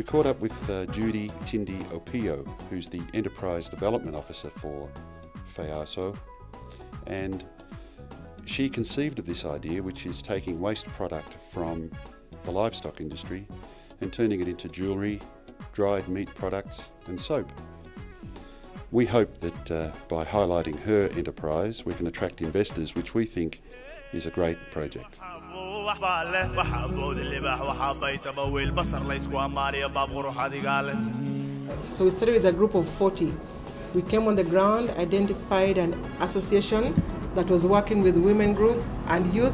We caught up with Judy Tindi Opio, who's the Enterprise Development Officer for FEASO, and she conceived of this idea, which is taking waste product from the livestock industry and turning it into jewellery, dried meat products and soap. We hope that by highlighting her enterprise we can attract investors, which we think is a great project. So we started with a group of 40. We came on the ground, identified an association that was working with women group and youth.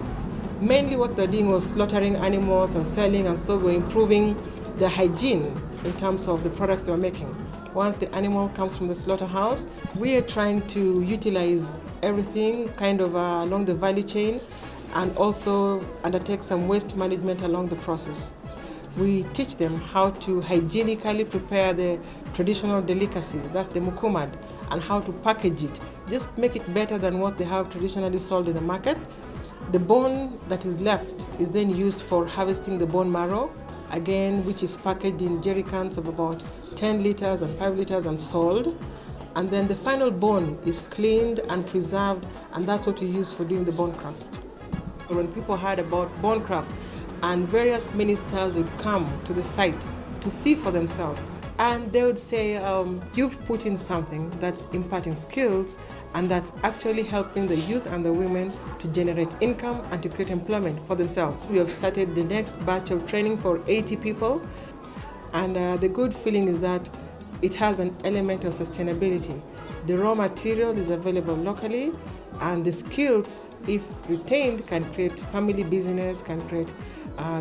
Mainly what they're doing was slaughtering animals and selling, and so we're improving the hygiene in terms of the products they were making. Once the animal comes from the slaughterhouse, we are trying to utilize everything kind of along the value chain and also undertake some waste management along the process. We teach them how to hygienically prepare the traditional delicacy, that's the mukumad, and how to package it. Just make it better than what they have traditionally sold in the market. The bone that is left is then used for harvesting the bone marrow, again, which is packaged in jerry cans of about 10 liters and 5 liters and sold. And then the final bone is cleaned and preserved, and that's what we use for doing the bone craft. When people heard about bone craft, and various ministers would come to the site to see for themselves, and they would say, you've put in something that's imparting skills and that's actually helping the youth and the women to generate income and to create employment for themselves. We have started the next batch of training for 80 people, and the good feeling is that it has an element of sustainability. The raw material is available locally, and the skills, if retained, can create family business, can create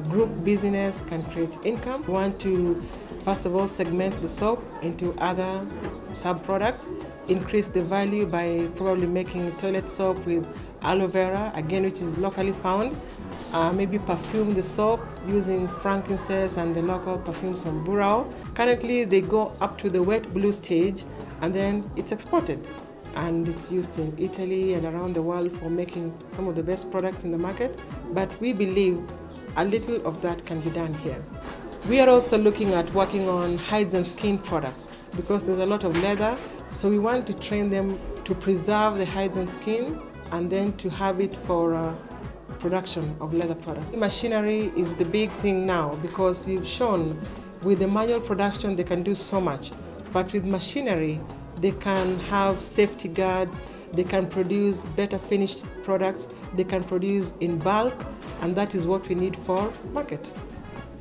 group business, can create income. We want to, first of all, segment the soap into other sub-products, increase the value by probably making toilet soap with aloe vera, again, which is locally found. Maybe perfume the soap using frankincense and the local perfumes from Burao. Currently, they go up to the wet blue stage, and then it's exported. And it's used in Italy and around the world for making some of the best products in the market. But we believe a little of that can be done here. We are also looking at working on hides and skin products because there's a lot of leather. So we want to train them to preserve the hides and skin and then to have it for production of leather products. Machinery is the big thing now because we've shown with the manual production they can do so much. But with machinery, they can have safety guards, they can produce better finished products, they can produce in bulk, and that is what we need for market.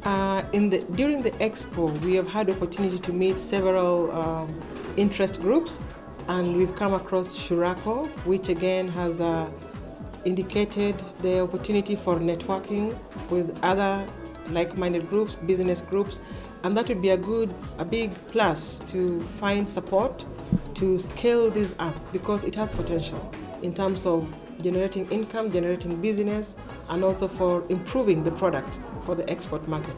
During the expo, we have had the opportunity to meet several interest groups, and we've come across Shurako, which again has indicated the opportunity for networking with other like-minded groups, business groups, and that would be a big plus to find support to scale this up because it has potential in terms of generating income, generating business, and also for improving the product for the export market.